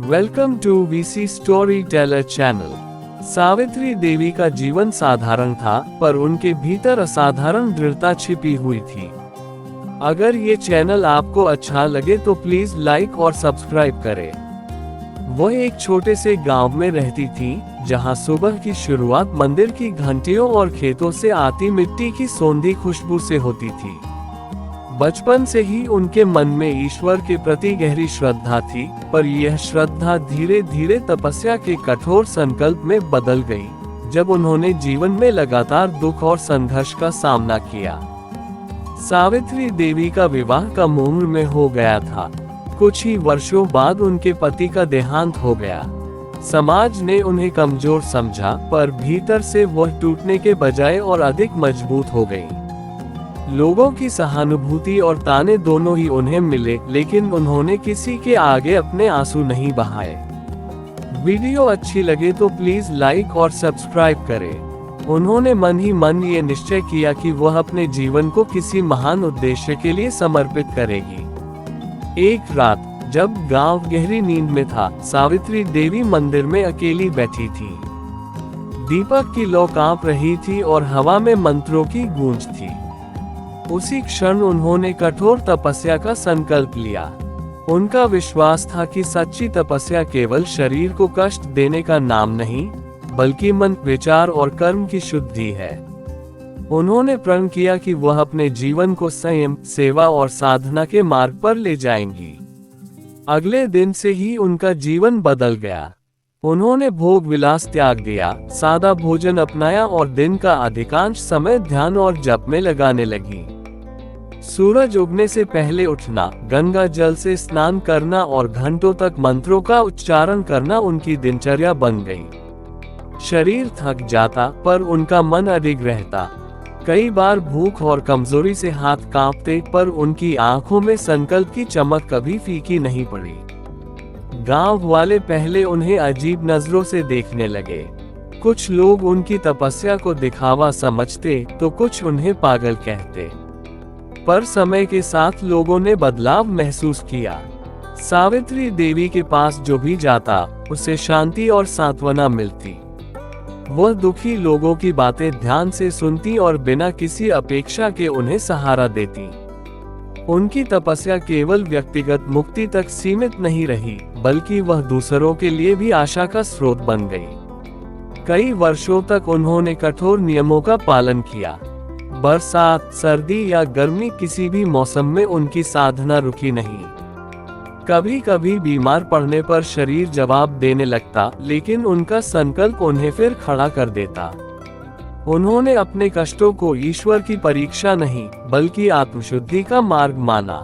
Welcome to VC story teller channel. Savitri Devi का जीवन साधारण था, पर उनके भीतर असाधारण दृढ़ता छिपी हुई थी। अगर ये चैनल आपको अच्छा लगे तो प्लीज लाइक और सब्सक्राइब करें। वह एक छोटे से गांव में रहती थी, जहां सुबह की शुरुआत मंदिर की घंटियों और खेतों से आती मिट्टी की सौंधी खुशबू से होती थी। बचपन से ही उनके मन में ईश्वर के प्रति गहरी श्रद्धा थी, पर यह श्रद्धा धीरे धीरे तपस्या के कठोर संकल्प में बदल गई, जब उन्होंने जीवन में लगातार दुख और संघर्ष का सामना किया। सावित्री देवी का विवाह कम उम्र में हो गया था। कुछ ही वर्षों बाद उनके पति का देहांत हो गया। समाज ने उन्हें कमजोर समझा, पर भीतर से वह टूटने के बजाय और अधिक मजबूत हो गई। लोगों की सहानुभूति और ताने दोनों ही उन्हें मिले, लेकिन उन्होंने किसी के आगे अपने आंसू नहीं बहाए। वीडियो अच्छी लगे तो प्लीज लाइक और सब्सक्राइब करें। उन्होंने मन ही मन ये निश्चय किया कि वह अपने जीवन को किसी महान उद्देश्य के लिए समर्पित करेगी। एक रात जब गांव गहरी नींद में था, सावित्री देवी मंदिर में अकेली बैठी थी। दीपक की लौ कांप रही थी और हवा में मंत्रों की गूंज थी। उसी क्षण उन्होंने कठोर तपस्या का संकल्प लिया। उनका विश्वास था कि सच्ची तपस्या केवल शरीर को कष्ट देने का नाम नहीं, बल्कि मन, विचार और कर्म की शुद्धि है। उन्होंने प्रण किया कि वह अपने जीवन को संयम, सेवा और साधना के मार्ग पर ले जाएंगी। अगले दिन से ही उनका जीवन बदल गया। उन्होंने भोग विलास त्याग दिया, सादा भोजन अपनाया और दिन का अधिकांश समय ध्यान और जप में लगाने लगी। सूरज उगने से पहले उठना, गंगा जल से स्नान करना और घंटों तक मंत्रों का उच्चारण करना उनकी दिनचर्या बन गई। शरीर थक जाता, पर उनका मन अडिग रहता। कई बार भूख और कमजोरी से हाथ कांपते, पर उनकी आंखों में संकल्प की चमक कभी फीकी नहीं पड़ी। गांव वाले पहले उन्हें अजीब नजरों से देखने लगे। कुछ लोग उनकी तपस्या को दिखावा समझते, तो कुछ उन्हें पागल कहते। पर समय के साथ लोगों ने बदलाव महसूस किया। सावित्री देवी के पास जो भी जाता, उसे शांति और सांत्वना मिलती। वह दुखी लोगों की बातें ध्यान से सुनती और बिना किसी अपेक्षा के उन्हें सहारा देती। उनकी तपस्या केवल व्यक्तिगत मुक्ति तक सीमित नहीं रही, बल्कि वह दूसरों के लिए भी आशा का स्रोत बन गई। कई वर्षों तक उन्होंने कठोर नियमों का पालन किया। बरसात, सर्दी या गर्मी, किसी भी मौसम में उनकी साधना रुकी नहीं। कभी कभी बीमार पड़ने पर शरीर जवाब देने लगता, लेकिन उनका संकल्प उन्हें फिर खड़ा कर देता। उन्होंने अपने कष्टों को ईश्वर की परीक्षा नहीं, बल्कि आत्मशुद्धि का मार्ग माना।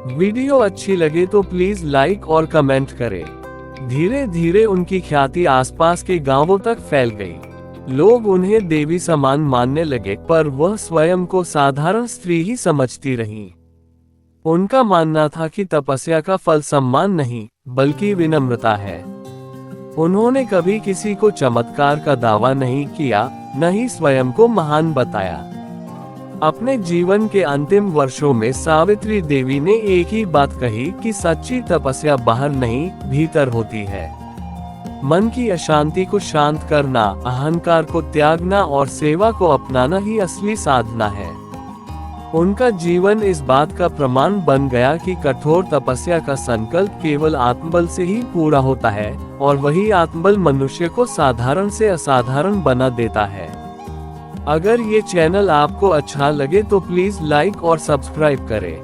वीडियो अच्छी लगे तो प्लीज लाइक और कमेंट करें। धीरे धीरे उनकी ख्याति आसपास के गांवों तक फैल गई। लोग उन्हें देवी समान मानने लगे, पर वह स्वयं को साधारण स्त्री ही समझती रहीं। उनका मानना था कि तपस्या का फल सम्मान नहीं, बल्कि विनम्रता है। उन्होंने कभी किसी को चमत्कार का दावा नहीं किया, न ही स्वयं को महान बताया। अपने जीवन के अंतिम वर्षों में सावित्री देवी ने एक ही बात कही कि सच्ची तपस्या बाहर नहीं, भीतर होती है। मन की अशांति को शांत करना, अहंकार को त्यागना और सेवा को अपनाना ही असली साधना है। उनका जीवन इस बात का प्रमाण बन गया कि कठोर तपस्या का संकल्प केवल आत्मबल से ही पूरा होता है, और वही आत्मबल मनुष्य को साधारण से असाधारण बना देता है। अगर ये चैनल आपको अच्छा लगे तो प्लीज लाइक और सब्सक्राइब करें।